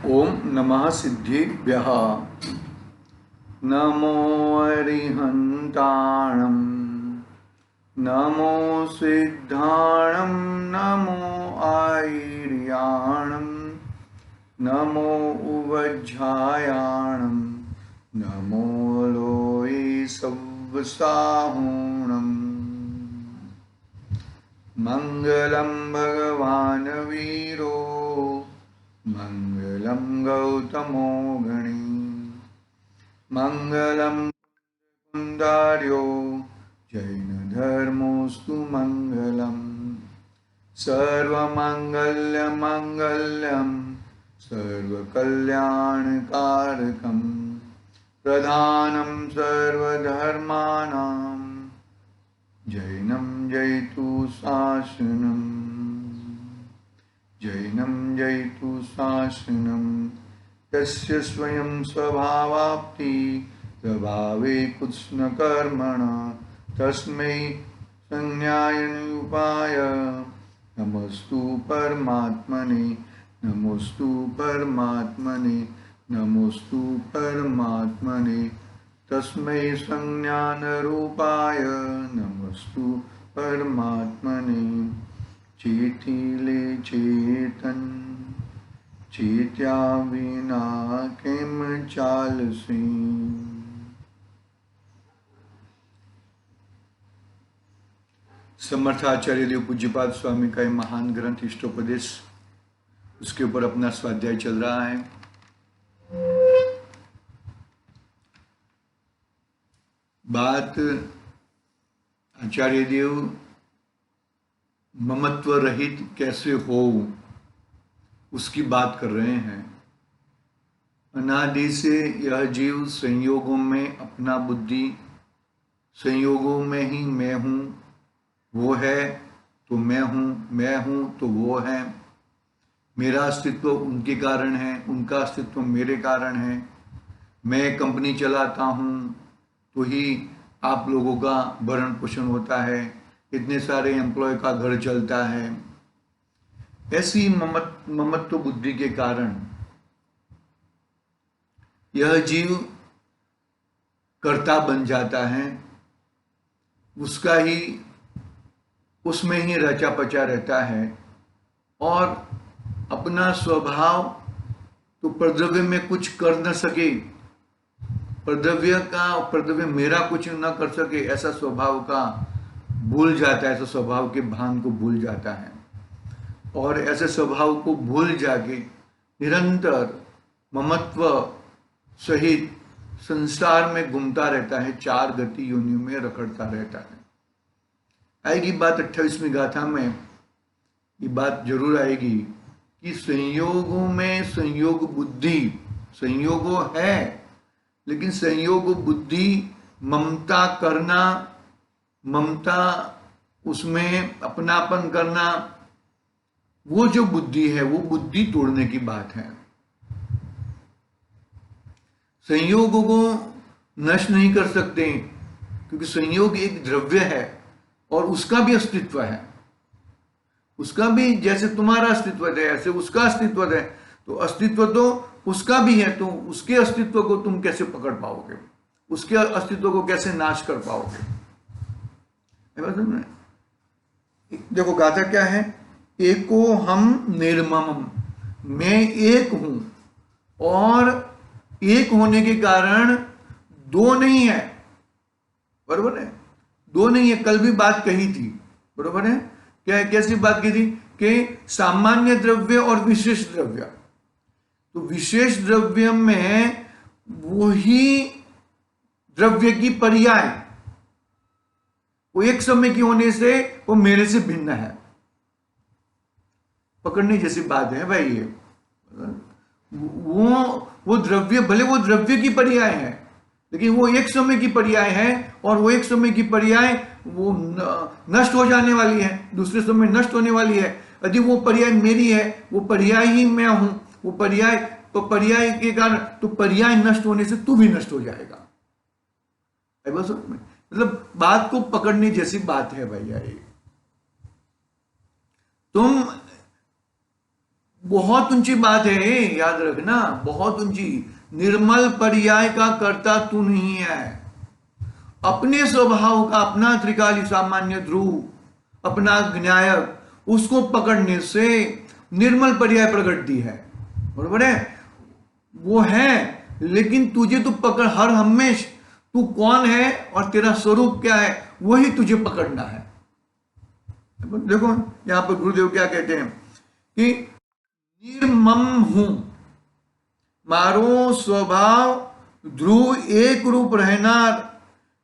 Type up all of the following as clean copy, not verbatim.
ओम नमः सिद्धेभ्यः। नमो अरिहन्ताणं, नमो सिद्धाणं, नमो आयर्याणं, नमो उवज्झायाणं, नमो लोये सव्वसाहुणम्। मंगलं भगवान् वीरो, मंगलं गौतमो गणी, मंगलं कुन्दार्यो जैनधर्मोऽस्तु मंगलम्। सर्वमङ्गल्यमङ्गल्यं सर्वकल्याणकारकं, प्रधानं सर्वधर्माणां जैनं जयतु शासनं, जैनं जयतु शासनं। यस्य स्वयं स्वभावाप्ति प्रभावे कृत्स्नकर्मणा, तस्मै संज्ञाय निरूपाय नमोस्तु परमात्मने, नमोस्तु परमात्मने, नमोस्तु परमात्मने। तस्मै संज्ञानरूपाय नमोस्तु परमात्मने। चेतिले चेतन, चेत्या विना किम चालसी। समर्थाचार्य देव पूज्यपाद स्वामी का ये महान ग्रंथ इष्टोपदेश, उसके ऊपर अपना स्वाध्याय चल रहा है। बात आचार्य देव ममत्व रहित कैसे हो उसकी बात कर रहे हैं। अनादि से यह जीव संयोगों में अपना बुद्धि, संयोगों में ही मैं हूँ, वो है तो मैं हूँ तो वो है। मेरा अस्तित्व उनके कारण है, उनका अस्तित्व मेरे कारण है। मैं कंपनी चलाता हूँ तो ही आप लोगों का भरण पोषण होता है, इतने सारे एम्प्लॉय का घर चलता है। ऐसी ममत्व बुद्धि के कारण यह जीव कर्ता बन जाता है, उसका ही, उसमें ही रचा पचा रहता है और अपना स्वभाव तो प्रद्रव्य में कुछ कर न सके, प्रद्रव्य मेरा कुछ न कर सके, ऐसा स्वभाव का भूल जाता है, ऐसे स्वभाव के भान को भूल जाता है। और ऐसे स्वभाव को भूल जाके निरंतर ममत्व सहित संसार में घूमता रहता है, चार गति योनियों में रखड़ता रहता है। आएगी बात 28वीं गाथा में, ये बात जरूर आएगी कि संयोगों में संयोग बुद्धि, संयोगों है लेकिन संयोग बुद्धि, ममता करना, ममता उसमें अपनापन करना, वो जो बुद्धि है वो बुद्धि तोड़ने की बात है। संयोगों को नष्ट नहीं कर सकते क्योंकि संयोग एक द्रव्य है और उसका भी अस्तित्व है, उसका भी, जैसे तुम्हारा अस्तित्व है ऐसे उसका अस्तित्व है, तो अस्तित्व तो उसका भी है, तो उसके अस्तित्व को तुम कैसे पकड़ पाओगे, उसके अस्तित्व को कैसे नाश कर पाओगे। देखो गाथा क्या है, एको हम निर्ममम, मैं एक हूं और एक होने के कारण दो नहीं है, बरोबर है, दो नहीं है। कल भी बात कही थी, बरोबर है, क्या कैसी बात की थी कि सामान्य द्रव्य और विशेष द्रव्य, तो विशेष द्रव्य में वही द्रव्य की पर्याय, वो एक समय की होने से वो मेरे से भिन्न है। पकड़ने जैसी बात है भाई ये। वो द्रव्य, भले वो द्रव्य की पर्याय है लेकिन वो एक समय की पर्याय है और वो एक समय की पर्याय वो नष्ट हो जाने वाली है, दूसरे समय नष्ट होने वाली है। यदि वो पर्याय मेरी है, वो पर्याय ही मैं हूं, वो पर्याय, तो पर्याय के कारण, तो पर्याय नष्ट होने से तू भी नष्ट हो जाएगा। मतलब बात को पकड़ने जैसी बात है भैया ये। तुम बहुत ऊंची बात है, याद रखना, बहुत ऊंची। निर्मल पर्याय का कर्ता तू नहीं है। अपने स्वभाव का, अपना त्रिकाली सामान्य ध्रुव, अपना ज्ञायक, उसको पकड़ने से निर्मल पर्याय प्रकट दी है, बरोबर है, वो है। लेकिन तुझे तो पकड़, हर हमेश तू कौन है और तेरा स्वरूप क्या है, वही तुझे पकड़ना है। देखो यहां पर गुरुदेव क्या कहते हैं कि निर्मम हूं, मारो स्वभाव ध्रुव एक रूप रहनार,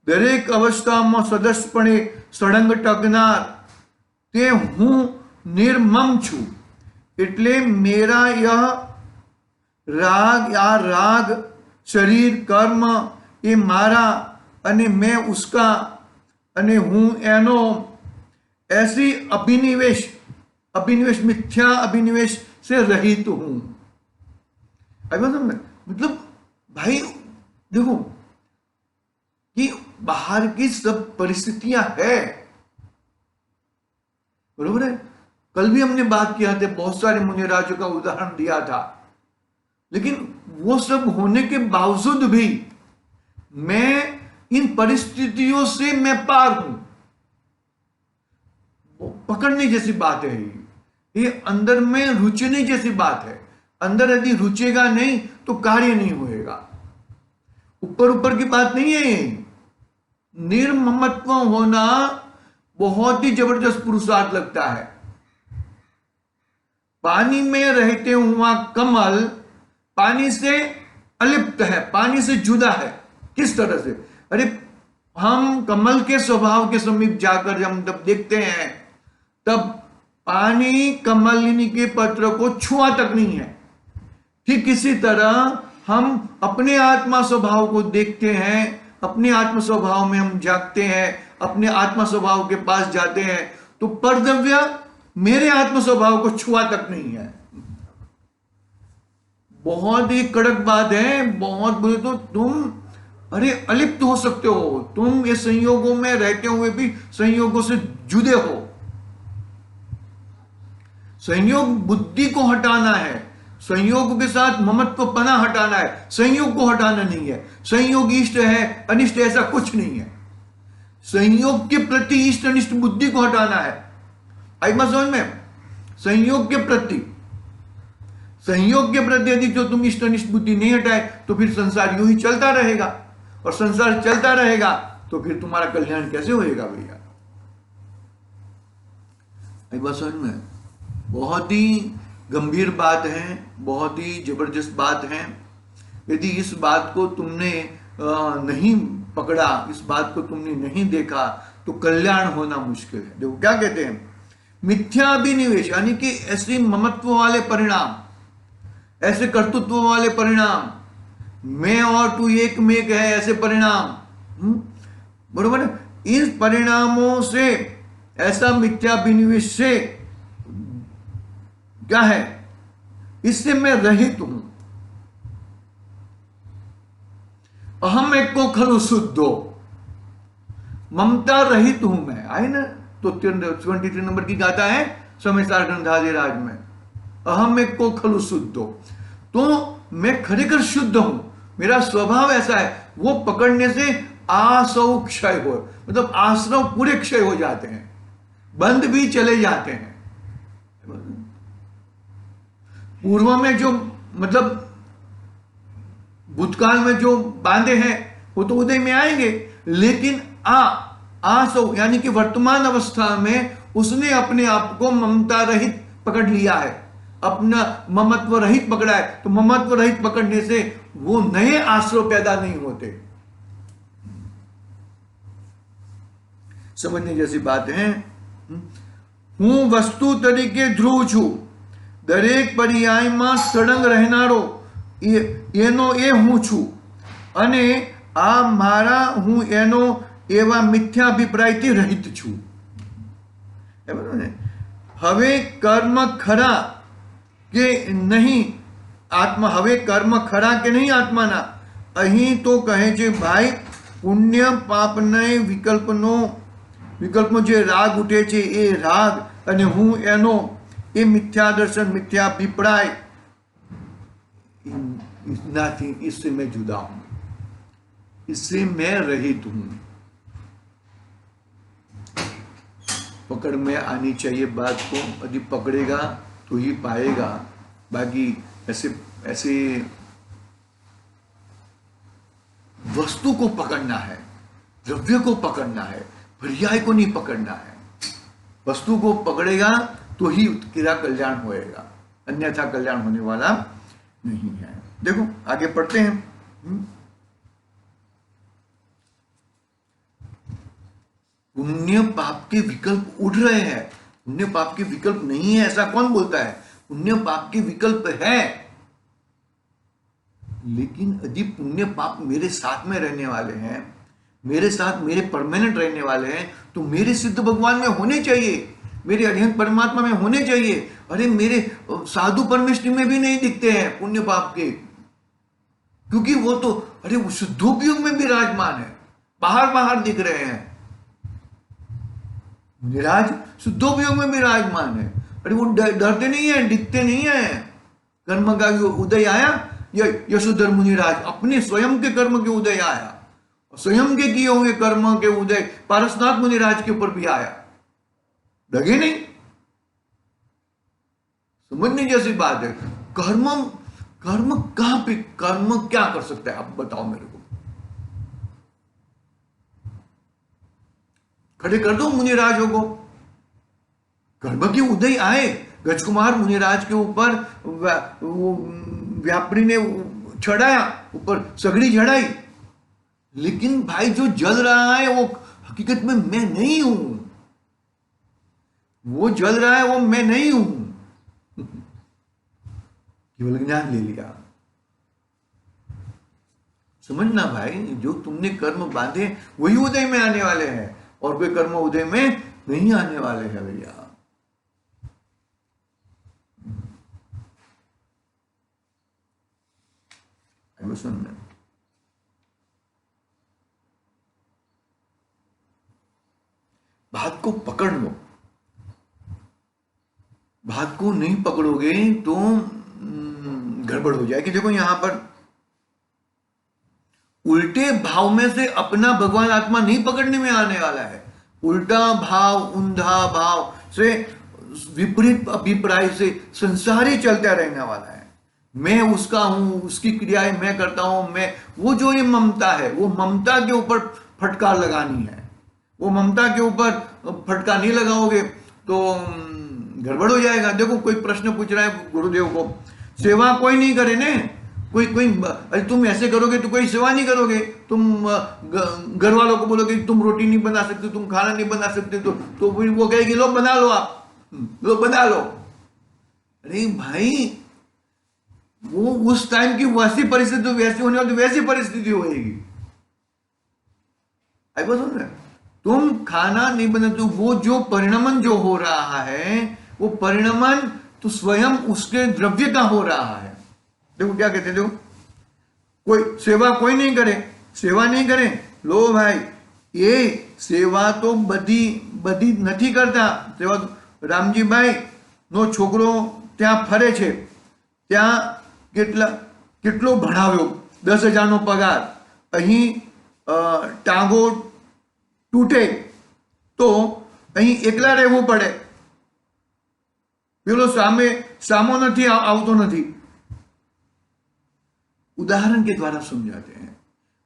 दरेक अवस्थाમાં સદસપણે સળંગ ટકનાર, તે હું નિર્મમ છું। એટલે મેરા यह राग, या राग शरीर कर्म એ મારા અને मैं उसका અને હું એનો, ऐसी अभिनिवेश, अभिनिवेश मिथ्या अभिनिवेश से रहित हूं। मतलब भाई देखो कि बाहर की सब परिस्थितियां है, बरोबर है। कल भी हमने बात किया था, बहुत सारे मुनि राजों का उदाहरण दिया था, लेकिन वो सब होने के बावजूद भी मैं इन परिस्थितियों से मैं पार हूं। पकड़ने जैसी बात है ये अंदर में रुचने जैसी बात है। अंदर यदि रुचेगा नहीं तो कार्य नहीं होएगा। ऊपर ऊपर की बात नहीं है। निर्ममत्व होना बहुत ही जबरदस्त पुरुषार्थ लगता है। पानी में रहते हुआ कमल पानी से अलिप्त है, पानी से जुदा है। किस तरह से? अरे हम कमल के स्वभाव के समीप जाकर जब हम देखते हैं तब पानी कमलिनी के पत्र को छुआ तक नहीं है। ठीक इसी तरह हम अपने आत्मा स्वभाव को देखते हैं, अपने आत्म स्वभाव में हम जागते हैं, अपने आत्मा स्वभाव के पास जाते हैं तो परद्रव्य मेरे आत्म स्वभाव को छुआ तक नहीं है। बहुत ही कड़क बात है। बहुत बोले तो तुम अरे अलिप्त हो सकते हो, तुम ये संयोगों में रहते हुए भी संयोगों से जुड़े हो। संयोग बुद्धि को हटाना है, संयोग के साथ ममत्व पना हटाना है, संयोग को हटाना नहीं है। संयोग इष्ट है अनिष्ट ऐसा कुछ नहीं है। संयोग के प्रति इष्ट अनिष्ट बुद्धि को हटाना है। आई बात समझ में? संयोग के प्रति यदि जो तुम इष्ट अनिष्ट बुद्धि नहीं हटाए तो फिर संसार यूं ही चलता रहेगा, और संसार चलता रहेगा तो फिर तुम्हारा कल्याण कैसे होएगा भैया? आई बात समझ में? बहुत ही गंभीर बात है, बहुत ही जबरदस्त बात है। यदि इस बात को तुमने नहीं पकड़ा, इस बात को तुमने नहीं देखा तो कल्याण होना मुश्किल है। देखो क्या कहते हैं, मिथ्याभिनिवेश यानी कि ऐसे ममत्व वाले परिणाम, ऐसे कर्तृत्व वाले परिणाम, मैं और तू एक में एक है ऐसे परिणाम, बरोबर है। इन परिणामों से, ऐसा मिथ्याभिनिवेश से क्या है, इससे मैं रहित हूं। अहम एक को खलु शुद्धो, ममता रहित हूं मैं। आए ना तो 23 नंबर की गाथा है समय सार ग्रंथादिराज में, अहम एक को खलु शुद्धो, तो मैं खरेखर शुद्ध हूं। मेरा स्वभाव ऐसा है, वो पकड़ने से आसव क्षय हो, मतलब आश्रव पूरे क्षय हो जाते हैं, बंद भी चले जाते हैं। पूर्व में जो मतलब भूतकाल में जो बांधे हैं वो तो उदय में आएंगे, लेकिन आसव यानी कि वर्तमान अवस्था में उसने अपने आप को ममता रहित पकड़ लिया है, अपना ममत्व रहित पकड़ा है। तो ममत्व रहित पकड़ने से वो नए आश्रय पैदा नहीं होते। समझने जैसी बात है। हूं वस्तु तरीके ध्रुव छू, दरेक पर्यायમાં સળંગ રહેનારો એનો એ હું છું, અને આ મારા હું એનો એવા મિથ્યાભિપ્રાયથી રહિત છું। હવે કર્મ ખરા કે નહીં આત્મા, હવે કર્મ ખરા કે નહીં આત્માના? અહીં તો કહે છે ભાઈ, પુણ્ય પાપને વિકલ્પનો જે રાગ ઉઠે છે એ રાગ, અને હું એનો ये मिथ्या दर्शन, मिथ्या अभिप्राय, इससे मैं जुदा हूं, इससे मैं रहित हूं। पकड़ में आनी चाहिए बात को, यदि पकड़ेगा तो ही पाएगा। बाकी ऐसे ऐसे वस्तु को पकड़ना है, द्रव्य को पकड़ना है, पर्याय को नहीं पकड़ना है। वस्तु को पकड़ेगा तो ही तेरा कल्याण होएगा, अन्यथा कल्याण होने वाला नहीं है। देखो आगे पढ़ते हैं। पुण्य पाप के विकल्प उठ रहे हैं। पुण्य पाप के विकल्प नहीं है ऐसा कौन बोलता है? पुण्य पाप के विकल्प है, लेकिन यदि पुण्य पाप मेरे साथ में रहने वाले हैं, मेरे साथ मेरे परमानेंट रहने वाले हैं, तो मेरे सिद्ध भगवान में होने चाहिए, मेरे अरिहंत परमात्मा में होने चाहिए। अरे मेरे साधु परमेष्ठी में भी नहीं दिखते हैं पुण्य पाप के, क्योंकि वो तो अरे वो शुद्धोपयोग में विराजमान है, बाहर बाहर दिख रहे हैं। निराज शुद्धोपयोग में विराजमान है। अरे वो डरते नहीं है, दिखते नहीं है। कर्म का उदय आया, यशोधर मुनिराज अपने स्वयं के कर्म के उदय आया, स्वयं के किए हुए कर्म के उदय पारसनाथ मुनिराज के ऊपर भी आया, लगे नहीं? समझने जैसी बात है। कर्म कर्म कहां पे, कर्म क्या कर सकता है? आप बताओ मेरे को, खड़े कर दो मुनिराजों को। कर्म की उदय आए, गजकुमार मुनिराज के ऊपर व्यापरी ने चढ़ाया, ऊपर सगड़ी चढ़ाई, लेकिन भाई जो जल रहा है वो हकीकत में मैं नहीं हूं, वो जल रहा है वो मैं नहीं हूं, केवल ज्ञान ले लिया। समझना भाई, जो तुमने कर्म बांधे वही उदय में आने वाले हैं, और कोई कर्म उदय में नहीं आने वाले हैं भैया। सुनना, बात को पकड़ लो। बात को नहीं पकड़ोगे तो गड़बड़ हो जाएगी। देखो यहां पर उल्टे भाव में से अपना भगवान आत्मा नहीं पकड़ने में आने वाला है। उल्टा भाव, उंधा भाव से, विपरीत अभिप्राय से संसार ही चलता रहने वाला है। मैं उसका हूं, उसकी क्रियाएं मैं करता हूं, मैं, वो जो ये ममता है, वो ममता के ऊपर फटकार लगानी है। वो ममता के ऊपर फटकार नहीं लगाओगे तो गड़बड़ हो जाएगा। देखो कोई प्रश्न पूछ रहा है गुरुदेव को, सेवा कोई नहीं करे ने, कोई अरे तुम ऐसे करोगे तो कोई सेवा नहीं करोगे, तुम घर वालों को बोलोगे तुम रोटी नहीं बना सकते, तुम खाना नहीं बना सकते, तो वो कहेगी लो बना लो, आप लो बना लो। अरे भाई वो उस टाइम की वैसी परिस्थिति वैसी होने वाली, वैसी परिस्थिति होगी। आई बात सुन रहे? तुम खाना नहीं बनाते, वो जो परिणमन जो हो रहा है, वो परिणमन तो स्वयं उसके द्रव्य का हो रहा है। देखो क्या कहते हैं, देखो कोई सेवा कोई नहीं करे, सेवा नहीं करे, लो भाई ये सेवा तो બધી નથી કરતા। સેવા રામજી ભાઈ નો છોકરો ત્યાં ફરે છે, ત્યાં કેટલો ભણાવ્યો, 10,000 પગાર, અહીં ટાંગો તૂટે તો અહીં એકલા રહેવું પડે, પેલો સામો નથી આવતો નથી। उदाहरण के द्वारा समझाते हैं।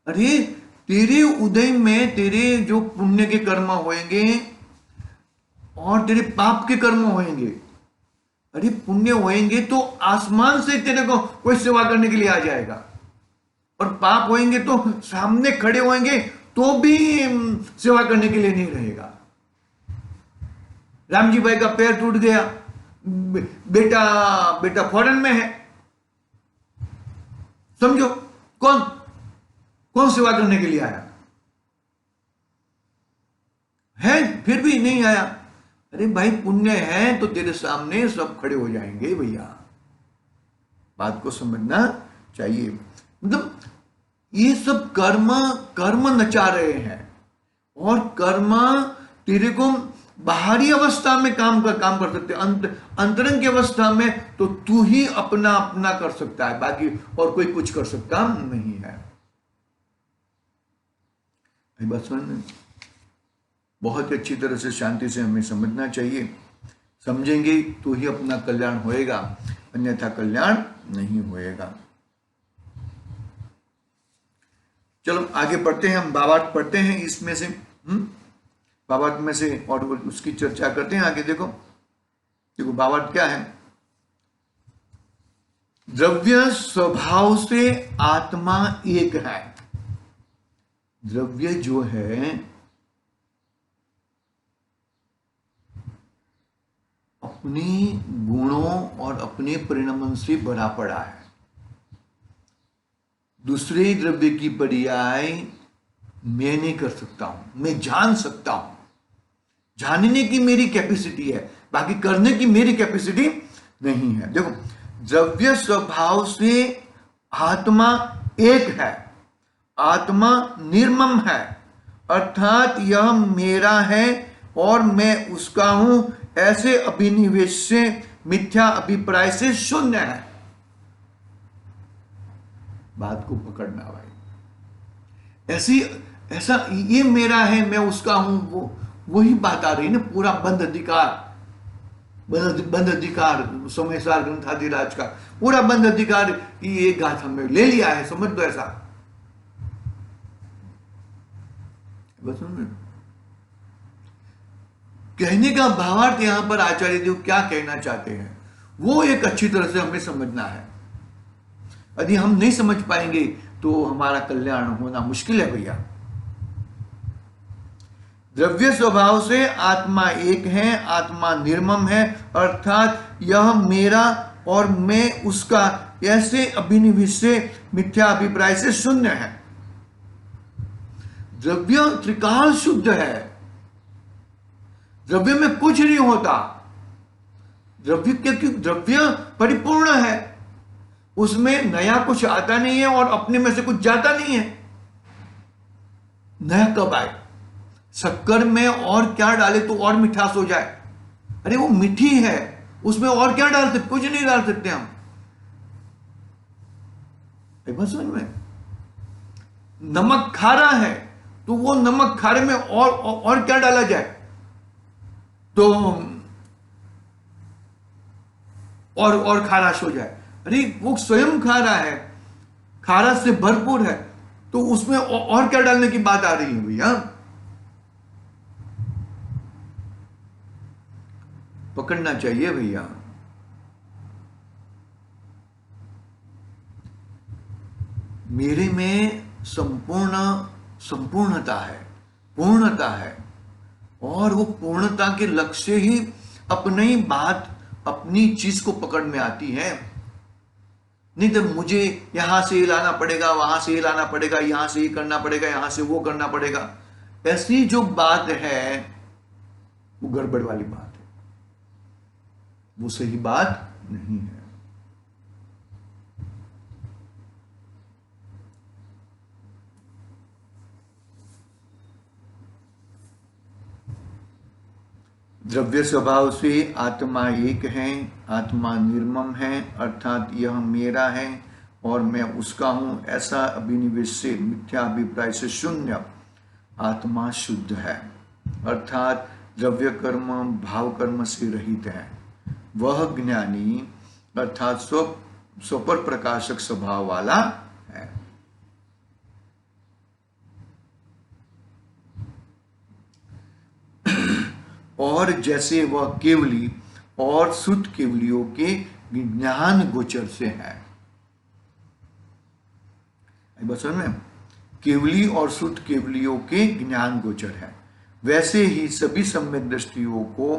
अरे तेरे उदय में तेरे जो पुण्य के कर्म होंगे और तेरे पाप के कर्म होंगे। अरे पुण्य होंगे तो आसमान से तेरे को कोई सेवा करने के लिए आ जाएगा, और पाप होंगे तो सामने खड़े होंगे तो भी सेवा करने के लिए नहीं रहेगा। राम जी भाई का पैर टूट गया, बेटा फॉरेन में है, समझो कौन सेवा करने के लिए आया है, फिर भी नहीं आया। अरे भाई पुण्य है तो तेरे सामने सब खड़े हो जाएंगे भैया। बात को समझना चाहिए। मतलब ये सब कर्म नचा रहे हैं, और कर्म तेरे को बाहरी अवस्था में काम कर सकते, अंतरंग की अवस्था में तो तू ही अपना अपना कर सकता है, बाकी और कोई कुछ कर सकता नहीं है। बस बहुत अच्छी तरह से शांति से हमें समझना चाहिए। समझेंगे तो ही अपना कल्याण होएगा, अन्यथा कल्याण नहीं होएगा। चलो आगे पढ़ते हैं, हम भावार्थ पढ़ते हैं इसमें से, भावार्थ में से, और उसकी चर्चा करते हैं आगे। देखो भावार्थ क्या है। द्रव्य स्वभाव से आत्मा एक है। द्रव्य जो है अपने गुणों और अपने परिणाम से भरा पड़ा है। दूसरे द्रव्य की पर्याय मैं नहीं कर सकता हूं, मैं जान सकता हूं, जानने की मेरी कैपेसिटी है, बाकी करने की मेरी कैपेसिटी नहीं है। देखो द्रव्य स्वभाव से आत्मा एक है, आत्मा निर्मम है, अर्थात यह मेरा है और मैं उसका हूं, ऐसे अभिनिवेश से, मिथ्या अभिप्राय से शून्य है। बात को पकड़ना भाई, ऐसा ये मेरा है मैं उसका हूं, वही बात आ रही ना। पूरा बंध अधिकार सोमेश्वर ग्रंथाधिराज का पूरा बंध अधिकार की ये गाथ हमने ले लिया है, समझ दो ऐसा। बस कहने का भावार्थ यहां पर आचार्य देव क्या कहना चाहते हैं वो एक अच्छी तरह से हमें समझना है। यदि हम नहीं समझ पाएंगे तो हमारा कल्याण होना मुश्किल है भैया। द्रव्य स्वभाव से आत्मा एक है, आत्मा निर्मम है, अर्थात यह मेरा और मैं उसका, ऐसे अभिनिवेश से, मिथ्या अभिप्राय से शून्य है। द्रव्य त्रिकाल शुद्ध है, द्रव्य में कुछ नहीं होता। द्रव्य क्योंकि द्रव्य परिपूर्ण है, उसमें नया कुछ आता नहीं है और अपने में से कुछ जाता नहीं है। नया कब आए? शक्कर में और क्या डाले तो और मिठास हो जाए? अरे वो मीठी है, उसमें और क्या डाल सकते? कुछ नहीं डाल सकते हम। एक बात समझ में, नमक खारा है तो वो नमक खारे में और क्या डाला जाए तो और खाराश हो जाए? अरे वो स्वयं खारा है, खारा से भरपूर है, तो उसमें और क्या डालने की बात आ रही है भैया? पकड़ना चाहिए भैया। मेरे में संपूर्णता है, पूर्णता है, और वो पूर्णता के लक्ष्य ही अपनी बात, अपनी चीज को पकड़ में आती है। नहीं तो मुझे यहां से लाना पड़ेगा, वहां से लाना पड़ेगा, यहां से ये करना पड़ेगा, यहां से वो करना पड़ेगा, ऐसी जो बात है वो गड़बड़ वाली बात है, वो सही बात नहीं है। द्रव्य स्वभाव से आत्मा एक है, आत्मा निर्मम है, अर्थात यह मेरा है और मैं उसका हूं, ऐसा अभिनिवेश से, मिथ्या अभिप्राय से शून्य आत्मा शुद्ध है, अर्थात द्रव्य कर्म भाव कर्म से रहित है। वह ज्ञानी अर्थात स्वपर प्रकाशक स्वभाव वाला है। और जैसे वह केवली और शुद्ध केवलियों के ज्ञान गोचर से है। बस में केवली और शुद्ध केवलियों के ज्ञान गोचर है, वैसे ही सभी सम्यक दृष्टियों को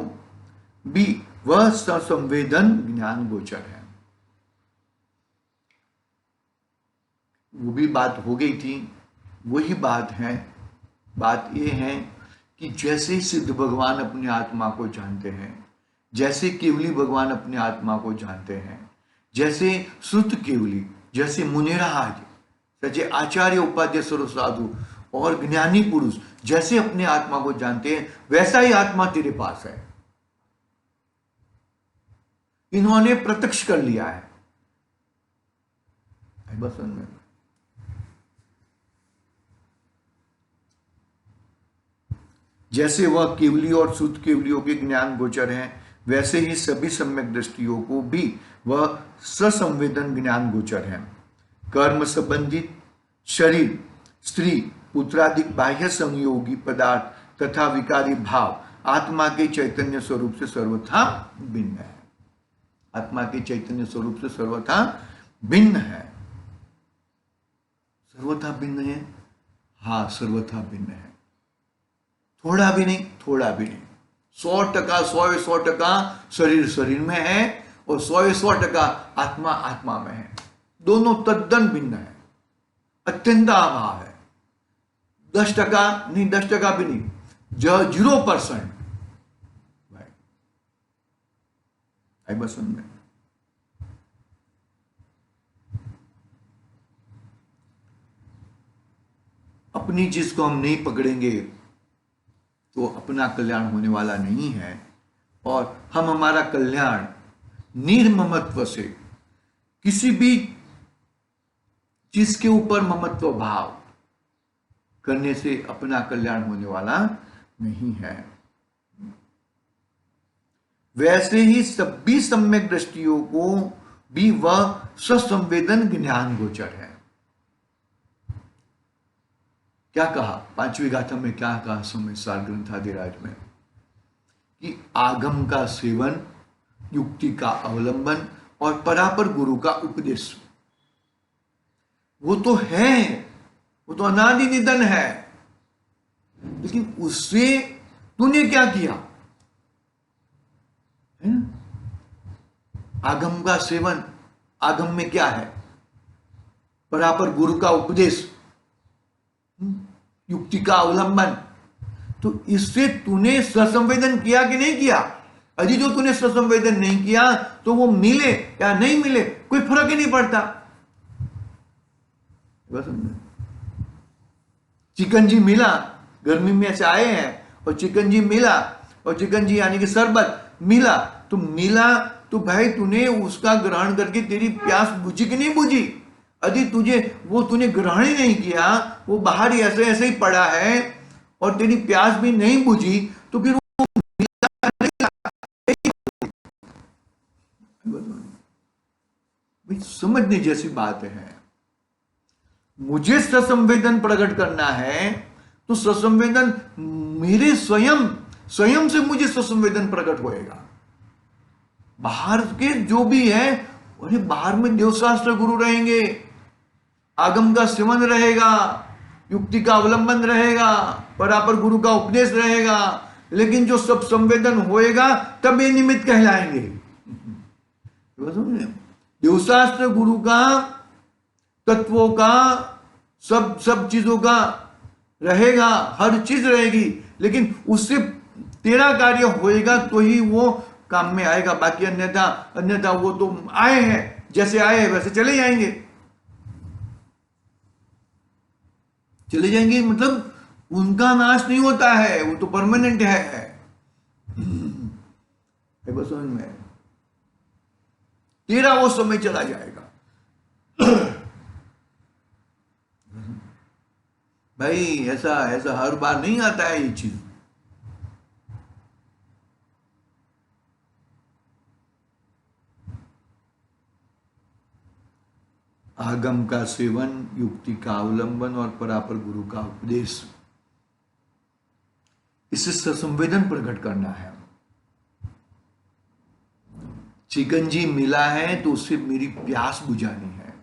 भी वह संवेदन ज्ञान गोचर है। वो भी बात हो गई थी, वही बात है। बात ये है कि जैसे सिद्ध भगवान अपनी आत्मा को जानते हैं, जैसे केवली भगवान अपनी आत्मा को जानते हैं, जैसे शुद्ध केवली, जैसे मुनिराज, जैसे आचार्य उपाध्याय सर्व साधु, और ज्ञानी पुरुष जैसे अपने आत्मा को जानते हैं वैसा ही आत्मा तेरे पास है। इन्होंने प्रत्यक्ष कर लिया है। बस में जैसे वह केवली और शुद्ध केवलियों के ज्ञान गोचर हैं, वैसे ही सभी सम्यक दृष्टियों को भी वह ससंवेदन ज्ञान गोचर है। कर्म संबंधित शरीर, स्त्री, पुत्रादिक बाह्य संयोगी पदार्थ तथा विकारी भाव आत्मा के चैतन्य स्वरूप से सर्वथा भिन्न है। आत्मा के चैतन्य स्वरूप से सर्वथा भिन्न है। सर्वथा भिन्न है, हाँ सर्वथा भिन्न है। थोड़ा भी नहीं, थोड़ा भी नहीं। 100% 100% शरीर शरीर में है और 100% आत्मा आत्मा में है। दोनों तद्दन भिन्न है, अत्यंत अभाव है। 10% नहीं, 10% भी नहीं, 0%। भाई बस में अपनी चीज को हम नहीं पकड़ेंगे तो अपना कल्याण होने वाला नहीं है। और हम हमारा कल्याण निर्ममत्व से, किसी भी चीज के ऊपर ममत्व भाव करने से अपना कल्याण होने वाला नहीं है। वैसे ही सभी सम्यक दृष्टियों को भी वह ससंवेदन ज्ञान गोचर है। क्या कहा 5वीं गाथा में, क्या कहा समय सार ग्रंथादिराज में, कि आगम का सेवन, युक्ति का अवलंबन और परापर गुरु का उपदेश, वो तो है, वो तो अनादि निधन है, लेकिन उससे तूने क्या किया है? आगम का सेवन, आगम में क्या है? परापर गुरु का उपदेश, युक्ति का अवलंबन। तो इससे तूने ससंवेदन किया कि नहीं किया? अभी जो तूने ससंवेदन नहीं किया तो वो मिले या नहीं मिले कोई फर्क ही नहीं पड़ता। चिकनजी मिला, गर्मी में से आए हैं और चिकनजी मिला, और चिकनजी यानी कि शरबत मिला, तो मिला तो भाई तूने उसका ग्रहण करके तेरी प्यास बुझी कि नहीं बुझी? यदि तुझे वो तूने ग्रहण ही नहीं किया, वो बाहर ही ऐसे ऐसे ही पड़ा है और तेरी प्यास भी नहीं बुझी, तो फिर वो समझने जैसी बात है। मुझे ससंवेदन प्रकट करना है तो ससंवेदन मेरे स्वयं से मुझे ससंवेदन प्रकट होएगा। बाहर के जो भी है, अरे बाहर में देवशास्त्र गुरु रहेंगे, आगम का सेवन रहेगा, युक्ति का अवलंबन रहेगा, परापर गुरु का उपदेश रहेगा, लेकिन जो सब संवेदन होएगा तब ये निमित्त कहलाएंगे। देवशास्त्र गुरु का, तत्वों का, सब चीजों का रहेगा, हर चीज रहेगी, लेकिन उससे तेरा कार्य होएगा तो ही वो काम में आएगा। बाकी अन्यथा वो तो आए हैं, जैसे आए हैं वैसे चले जाएंगे। चले जाएंगे मतलब उनका नाश नहीं होता है, वो तो परमानेंट है। बस समझ में, तेरा वो समय चला जाएगा। भाई ऐसा हर बार नहीं आता है ये चीज। आगम का सेवन, युक्ति का अवलंबन और परापर गुरु का उपदेश, इससे ससंवेदन प्रकट करना है। चिकनजी मिला है तो उससे मेरी प्यास बुझानी है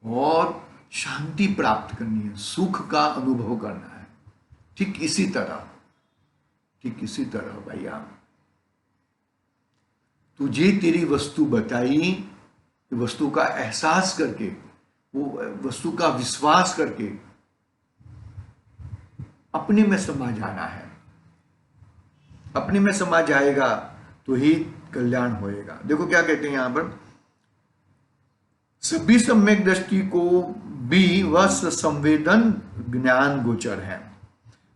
और शांति प्राप्त करनी है, सुख का अनुभव करना है। ठीक इसी तरह भैया, तुझे तेरी वस्तु बताई, वस्तु का एहसास करके, वो वस्तु का विश्वास करके अपने में समा जाना है। अपने में समा जाएगा तो ही कल्याण होएगा। देखो क्या कहते हैं यहां पर, सभी सम्यक दृष्टि को भी वह संवेदन ज्ञान गोचर है।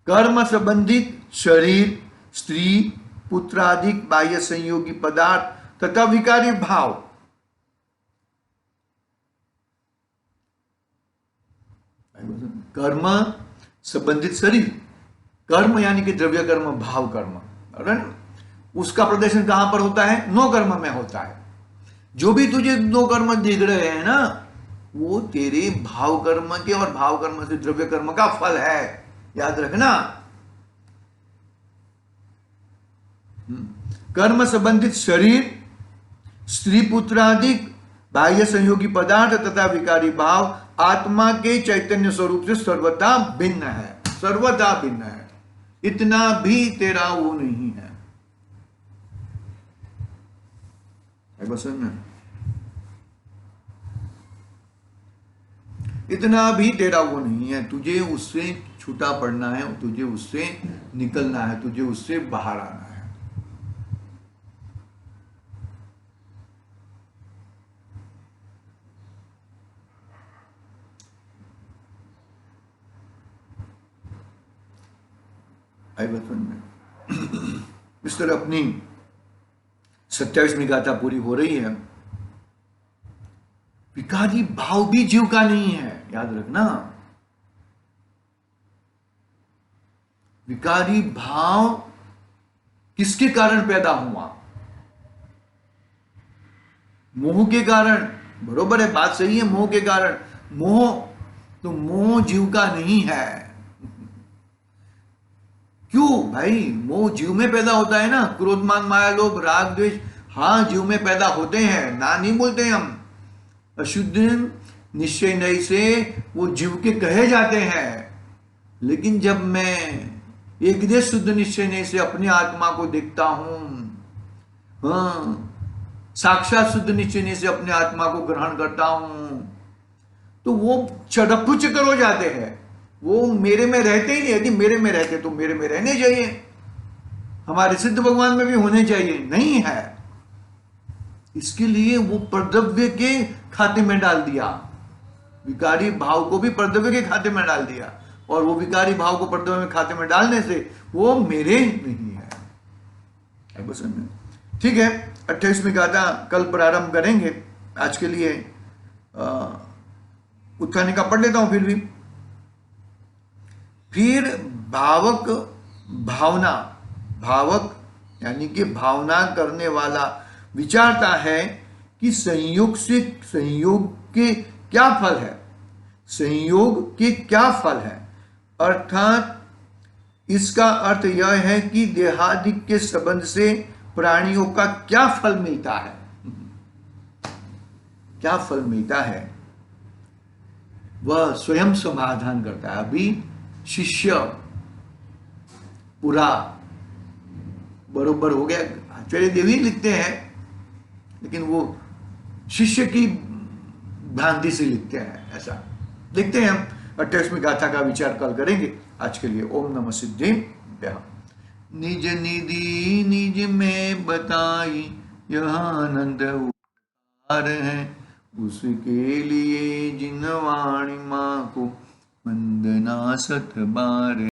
कर्म संबंधित शरीर, स्त्री, पुत्रादिक बाह्य संयोगी पदार्थ तथा विकारी भाव कर्म संबंधित शरीर, कर्म यानी कि द्रव्य कर्म, भाव कर्म, उसका प्रदर्शन कहां पर होता है? नो कर्म में होता है। जो भी तुझे नो कर्म दिख रहे हैं ना, वो तेरे भाव कर्म के और भाव कर्म से द्रव्य कर्म का फल है, याद रखना। कर्म संबंधित शरीर, स्त्री पुत्रादिक बाह्य संयोगी पदार्थ तथा विकारी भाव आत्मा के चैतन्य स्वरूप से सर्वथा भिन्न है, सर्वथा भिन्न है। इतना भी तेरा वो नहीं है। इतना भी तेरा वो नहीं है। तुझे उससे छूटा पड़ना है, तुझे उससे निकलना है, तुझे उससे बाहर आना है। आई बचपन में इस तरह अपनी 27वीं गाथा पूरी हो रही है। विकारी भाव भी जीव का नहीं है, याद रखना। विकारी भाव किसके कारण पैदा हुआ? मोह के कारण। बरोबर है, बात सही है, मोह के कारण। मोह तो मोह जीव का नहीं है। क्यों भाई? मोह जीव में पैदा होता है ना। क्रोध मान माया लोभ राग द्वेष, हाँ जीव में पैदा होते हैं, ना नहीं बोलते हम। अशुद्ध निश्चय नहीं से वो जीव के कहे जाते हैं। लेकिन जब मैं एक देश शुद्ध निश्चय नहीं से अपनी आत्मा को देखता हूं, हाँ, साक्षात शुद्ध निश्चय नहीं से अपने आत्मा को ग्रहण करता हूं, तो वो चड़प्पू चक्कर हो जाते हैं। वो मेरे में रहते ही नहीं। यदि मेरे में रहते तो मेरे में रहने चाहिए, हमारे सिद्ध भगवान में भी होने चाहिए, नहीं है। इसके लिए वो परद्रव्य के खाते में डाल दिया, विकारी भाव को भी परद्रव्य के खाते में डाल दिया, और वो विकारी भाव को परद्रव्य में खाते में डालने से वो मेरे नहीं है। ठीक है, 28वीं गाथा कल प्रारंभ करेंगे। आज के लिए उत्थानी का पढ़ लेता हूं। फिर भावक भावना, भावक यानी कि भावना करने वाला विचारता है कि संयोग से संयोग के क्या फल है, संयोग के क्या फल है। अर्थात इसका अर्थ यह है कि देहादिक के संबंध से प्राणियों का क्या फल मिलता है, क्या फल मिलता है, वह स्वयं समाधान करता है। अभी शिष्य पूरा बरोबर हो गया। आचार्य देवी लिखते हैं, लेकिन वो शिष्य की भ्रांति से लिखते हैं, ऐसा देखते हैं हम। 28वीं गाथा का विचार कल करेंगे। आज के लिए ओम नमः सिद्धिभ्यः। निज निधि निज में बताई यह आनंद उपकार है, उसके लिए जिन वाणी माँ को वंदना 7 बार।